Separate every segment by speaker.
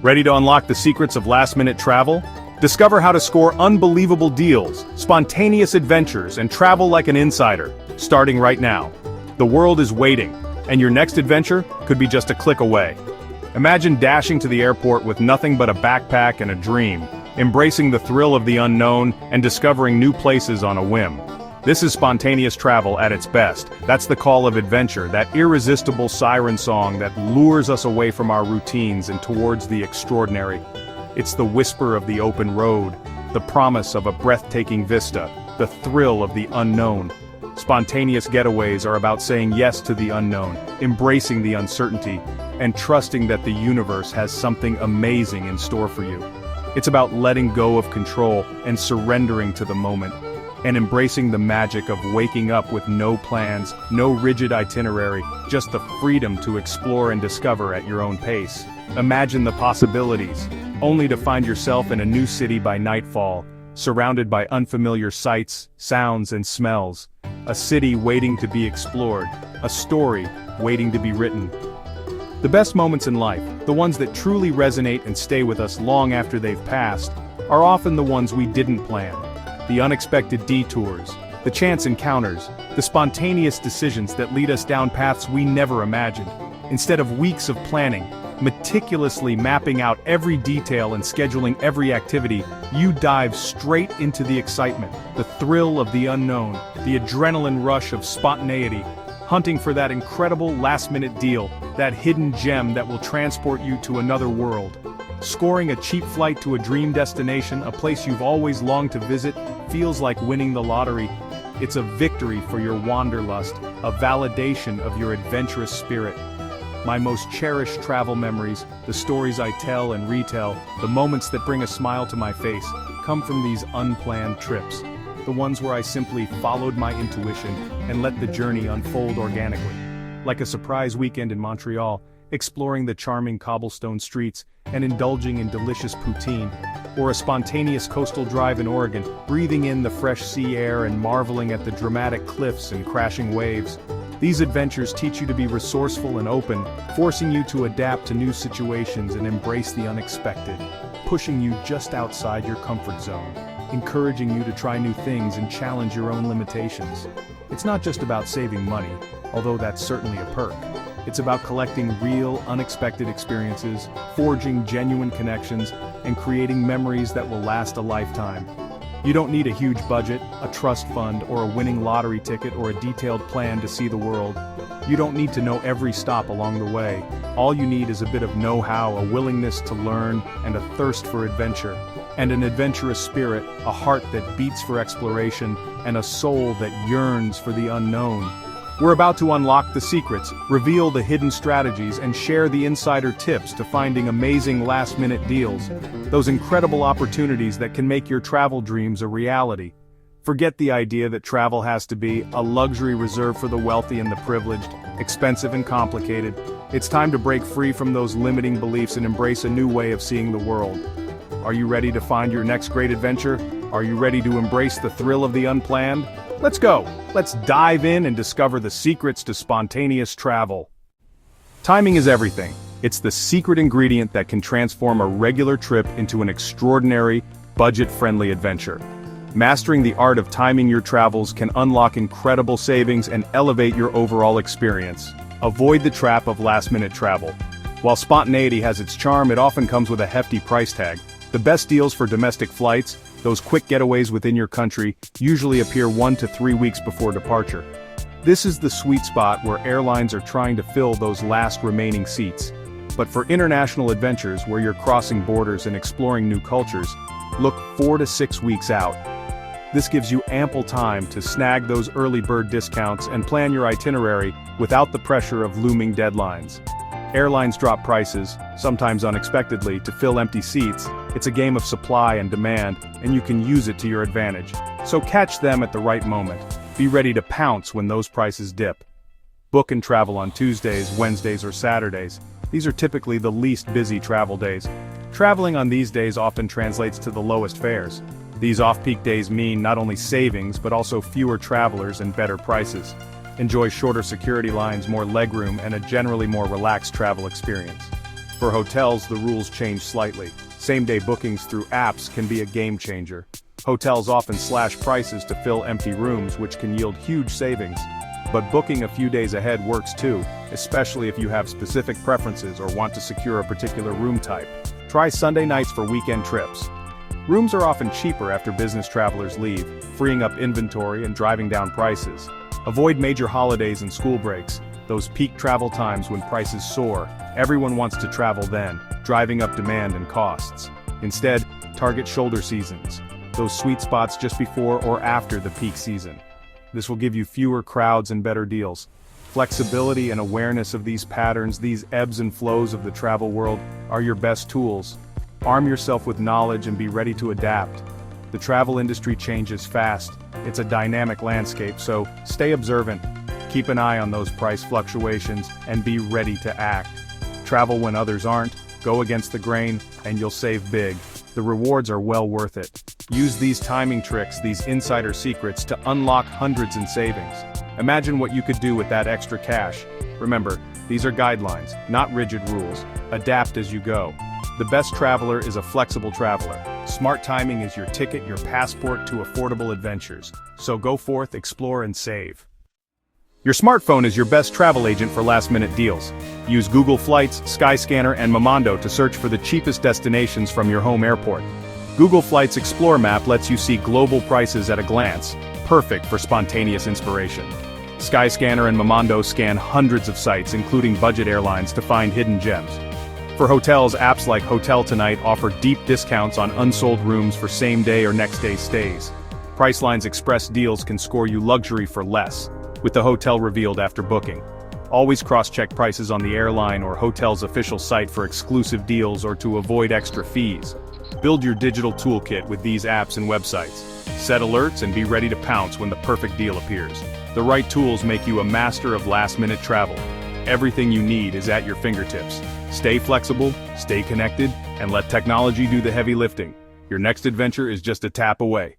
Speaker 1: Ready to unlock the secrets of last-minute travel? Discover how to score unbelievable deals, spontaneous adventures, and travel like an insider, starting right now. The world is waiting, and your next adventure could be just a click away. Imagine dashing to the airport with nothing but a backpack and a dream, embracing the thrill of the unknown and discovering new places on a whim. This is spontaneous travel at its best. That's the call of adventure, that irresistible siren song that lures us away from our routines and towards the extraordinary. It's the whisper of the open road, the promise of a breathtaking vista, the thrill of the unknown. Spontaneous getaways are about saying yes to the unknown, embracing the uncertainty, and trusting that the universe has something amazing in store for you. It's about letting go of control and surrendering to the moment, and embracing the magic of waking up with no plans, no rigid itinerary, just the freedom to explore and discover at your own pace. Imagine the possibilities, only to find yourself in a new city by nightfall, surrounded by unfamiliar sights, sounds, and smells. A city waiting to be explored, a story waiting to be written. The best moments in life, the ones that truly resonate and stay with us long after they've passed, are often the ones we didn't plan. The unexpected detours, the chance encounters, the spontaneous decisions that lead us down paths we never imagined. Instead of weeks of planning, meticulously mapping out every detail and scheduling every activity, you dive straight into the excitement, the thrill of the unknown, the adrenaline rush of spontaneity, hunting for that incredible last-minute deal, that hidden gem that will transport you to another world. Scoring a cheap flight to a dream destination, a place you've always longed to visit, feels like winning the lottery. It's a victory for your wanderlust, a validation of your adventurous spirit. My most cherished travel memories, the stories I tell and retell, the moments that bring a smile to my face, come from these unplanned trips. The ones where I simply followed my intuition and let the journey unfold organically. Like a surprise weekend in Montreal, exploring the charming cobblestone streets and indulging in delicious poutine, or a spontaneous coastal drive in Oregon, breathing in the fresh sea air and marveling at the dramatic cliffs and crashing waves. These adventures teach you to be resourceful and open, forcing you to adapt to new situations and embrace the unexpected, pushing you just outside your comfort zone, encouraging you to try new things and challenge your own limitations. It's not just about saving money, although that's certainly a perk. It's about collecting real, unexpected experiences, forging genuine connections, and creating memories that will last a lifetime. You don't need a huge budget, a trust fund, or a winning lottery ticket or a detailed plan to see the world. You don't need to know every stop along the way. All you need is a bit of know-how, a willingness to learn, and a thirst for adventure. And an adventurous spirit, a heart that beats for exploration, and a soul that yearns for the unknown. We're about to unlock the secrets, reveal the hidden strategies, and share the insider tips to finding amazing last-minute deals. Those incredible opportunities that can make your travel dreams a reality. Forget the idea that travel has to be a luxury reserved for the wealthy and the privileged, expensive and complicated. It's time to break free from those limiting beliefs and embrace a new way of seeing the world. Are you ready to find your next great adventure? Are you ready to embrace the thrill of the unplanned? Let's go! Let's dive in and discover the secrets to spontaneous travel. Timing is everything. It's the secret ingredient that can transform a regular trip into an extraordinary, budget-friendly adventure. Mastering the art of timing your travels can unlock incredible savings and elevate your overall experience. Avoid the trap of last-minute travel. While spontaneity has its charm, it often comes with a hefty price tag. The best deals for domestic flights, those quick getaways within your country, usually appear 1 to 3 weeks before departure. This is the sweet spot where airlines are trying to fill those last remaining seats. But for international adventures where you're crossing borders and exploring new cultures, look 4 to 6 weeks out. This gives you ample time to snag those early bird discounts and plan your itinerary without the pressure of looming deadlines. Airlines drop prices, sometimes unexpectedly, to fill empty seats. It's a game of supply and demand, and you can use it to your advantage. So catch them at the right moment. Be ready to pounce when those prices dip. Book and travel on Tuesdays, Wednesdays, or Saturdays. These are typically the least busy travel days. Traveling on these days often translates to the lowest fares. These off-peak days mean not only savings but also fewer travelers and better prices. Enjoy shorter security lines, more legroom, and a generally more relaxed travel experience. For hotels, the rules change slightly. Same-day bookings through apps can be a game changer. Hotels often slash prices to fill empty rooms, which can yield huge savings. But booking a few days ahead works too, especially if you have specific preferences or want to secure a particular room type. Try Sunday nights for weekend trips. Rooms are often cheaper after business travelers leave, freeing up inventory and driving down prices. Avoid major holidays and school breaks, those peak travel times when prices soar. Everyone wants to travel then, driving up demand and costs. Instead, target shoulder seasons, those sweet spots just before or after the peak season. This will give you fewer crowds and better deals. Flexibility and awareness of these patterns, these ebbs and flows of the travel world, are your best tools. Arm yourself with knowledge and be ready to adapt. The travel industry changes fast. It's a dynamic landscape, so stay observant. Keep an eye on those price fluctuations and be ready to act. Travel when others aren't, go against the grain, and you'll save big. The rewards are well worth it. Use these timing tricks, these insider secrets, to unlock hundreds in savings. Imagine what you could do with that extra cash. Remember, these are guidelines, not rigid rules. Adapt as you go. The best traveler is a flexible traveler. Smart timing is your ticket, your passport to affordable adventures. So go forth, explore, and save. Your smartphone is your best travel agent for last-minute deals. Use Google Flights, Skyscanner, and Momondo to search for the cheapest destinations from your home airport. Google Flights Explore Map lets you see global prices at a glance, perfect for spontaneous inspiration. Skyscanner and Momondo scan hundreds of sites, including budget airlines, to find hidden gems. For hotels, apps like Hotel Tonight offer deep discounts on unsold rooms for same-day or next-day stays. Priceline's Express deals can score you luxury for less, with the hotel revealed after booking. Always cross-check prices on the airline or hotel's official site for exclusive deals or to avoid extra fees. Build your digital toolkit with these apps and websites. Set alerts and be ready to pounce when the perfect deal appears. The right tools make you a master of last-minute travel. Everything you need is at your fingertips. Stay flexible, stay connected, and let technology do the heavy lifting. Your next adventure is just a tap away.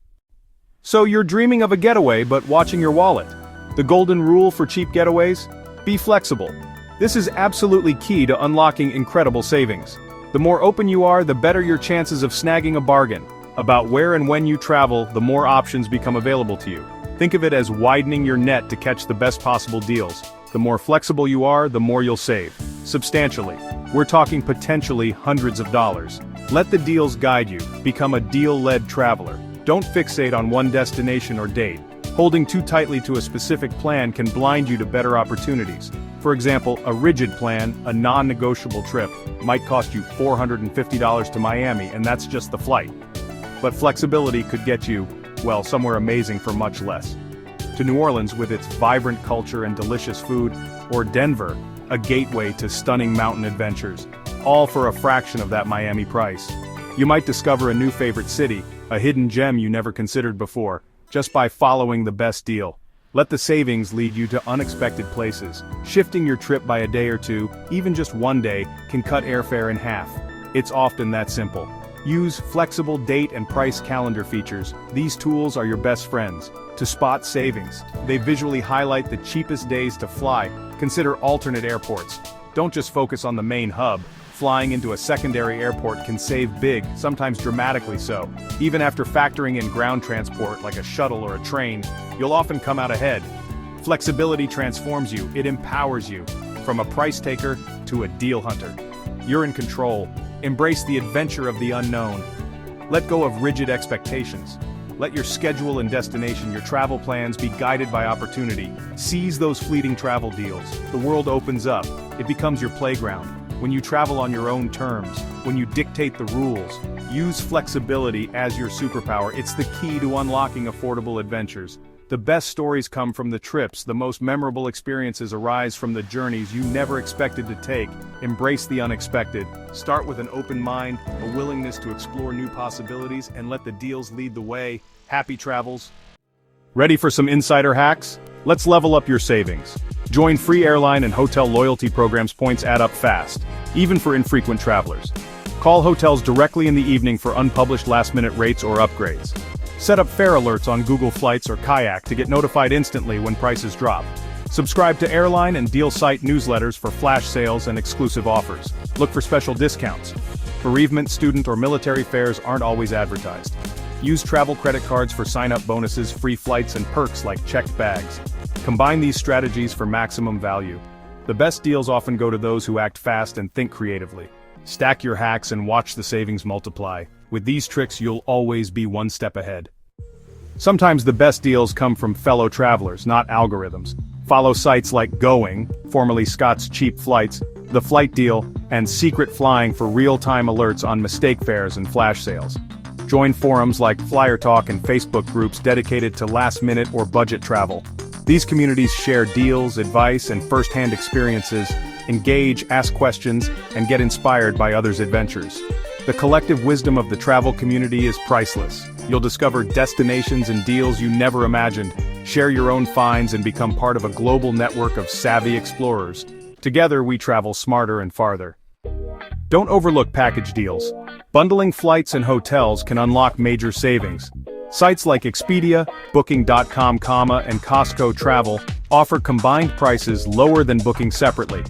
Speaker 1: So you're dreaming of a getaway but watching your wallet. The golden rule for cheap getaways? Be flexible. This is absolutely key to unlocking incredible savings. The more open you are, the better your chances of snagging a bargain. About where and when you travel, the more options become available to you. Think of it as widening your net to catch the best possible deals. The more flexible you are, the more you'll save. Substantially. We're talking potentially hundreds of dollars. Let the deals guide you. Become a deal-led traveler. Don't fixate on one destination or date. Holding too tightly to a specific plan can blind you to better opportunities. For example, a rigid plan, a non-negotiable trip, might cost you $450 to Miami, and that's just the flight. But flexibility could get you, well, somewhere amazing for much less. To New Orleans with its vibrant culture and delicious food, or Denver, a gateway to stunning mountain adventures, all for a fraction of that Miami price. You might discover a new favorite city, a hidden gem you never considered before, just by following the best deal. Let the savings lead you to unexpected places. Shifting your trip by a day or two, even just one day, can cut airfare in half. It's often that simple. Use flexible date and price calendar features. These tools are your best friends. To spot savings, they visually highlight the cheapest days to fly. Consider alternate airports. Don't just focus on the main hub. Flying into a secondary airport can save big, sometimes dramatically so. Even after factoring in ground transport like a shuttle or a train, you'll often come out ahead. Flexibility transforms you, it empowers you. From a price taker to a deal hunter. You're in control. Embrace the adventure of the unknown. Let go of rigid expectations. Let your schedule and destination, your travel plans, be guided by opportunity. Seize those fleeting travel deals. The world opens up. It becomes your playground. When you travel on your own terms, when you dictate the rules, use flexibility as your superpower. It's the key to unlocking affordable adventures. The best stories come from the trips. The most memorable experiences arise from the journeys you never expected to take. Embrace the unexpected. Start with an open mind, a willingness to explore new possibilities, and let the deals lead the way. Happy travels. Ready for some insider hacks? Let's level up your savings. Join free airline and hotel loyalty programs. Points add up fast, even for infrequent travelers. Call hotels directly in the evening for unpublished last-minute rates or upgrades. Set up fare alerts on Google Flights or Kayak to get notified instantly when prices drop. Subscribe to airline and deal site newsletters for flash sales and exclusive offers. Look for special discounts. Bereavement, student, or military fares aren't always advertised. Use travel credit cards for sign-up bonuses, free flights, and perks like checked bags. Combine these strategies for maximum value. The best deals often go to those who act fast and think creatively. Stack your hacks and watch the savings multiply. With these tricks, you'll always be one step ahead. Sometimes the best deals come from fellow travelers, not algorithms. Follow sites like Going, formerly Scott's Cheap Flights, The Flight Deal, and Secret Flying for real-time alerts on mistake fares and flash sales. Join forums like Flyer Talk and Facebook groups dedicated to last-minute or budget travel. These communities share deals, advice, and first-hand experiences, engage, ask questions, and get inspired by others' adventures. The collective wisdom of the travel community is priceless. You'll discover destinations and deals you never imagined, share your own finds, and become part of a global network of savvy explorers. Together we travel smarter and farther. Don't overlook package deals. Bundling flights and hotels can unlock major savings. Sites like Expedia, Booking.com, and Costco Travel offer combined prices lower than booking separately.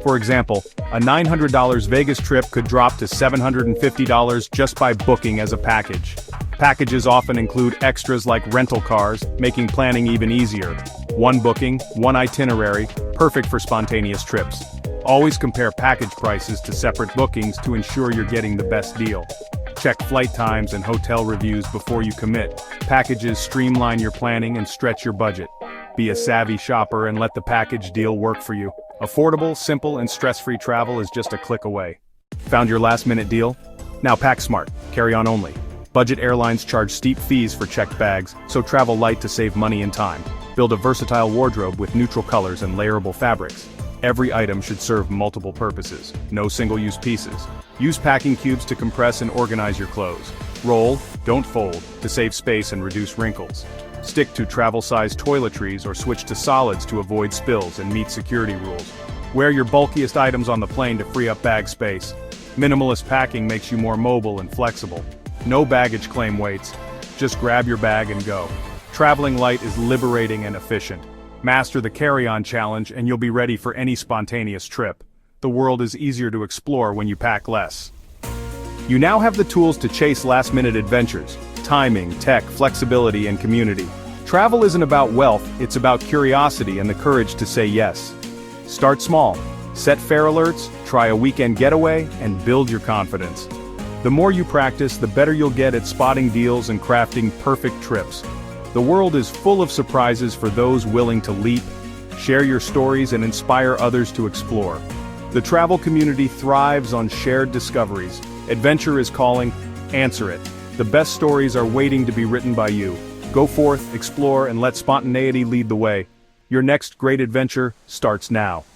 Speaker 1: For example, a $900 Vegas trip could drop to $750 just by booking as a package. Packages often include extras like rental cars, making planning even easier. One booking, one itinerary, perfect for spontaneous trips. Always compare package prices to separate bookings to ensure you're getting the best deal. Check flight times and hotel reviews before you commit. Packages streamline your planning and stretch your budget. Be a savvy shopper and let the package deal work for you. Affordable, simple, and stress-free travel is just a click away. Found your last-minute deal? Now pack smart, carry on only. Budget airlines charge steep fees for checked bags, so travel light to save money and time. Build a versatile wardrobe with neutral colors and layerable fabrics. Every item should serve multiple purposes, no single-use pieces. Use packing cubes to compress and organize your clothes. Roll, don't fold, to save space and reduce wrinkles. Stick to travel-sized toiletries or switch to solids to avoid spills and meet security rules. Wear your bulkiest items on the plane to free up bag space. Minimalist packing makes you more mobile and flexible. No baggage claim waits. Just grab your bag and go. Traveling light is liberating and efficient. Master the carry-on challenge and you'll be ready for any spontaneous trip. The world is easier to explore when you pack less. You now have the tools to chase last-minute adventures. Timing, tech, flexibility, and community. Travel isn't about wealth, it's about curiosity and the courage to say yes. Start small. Set fare alerts, try a weekend getaway, and build your confidence. The more you practice, the better you'll get at spotting deals and crafting perfect trips. The world is full of surprises for those willing to leap, share your stories, and inspire others to explore. The travel community thrives on shared discoveries. Adventure is calling, answer it. The best stories are waiting to be written by you. Go forth, explore, and let spontaneity lead the way. Your next great adventure starts now.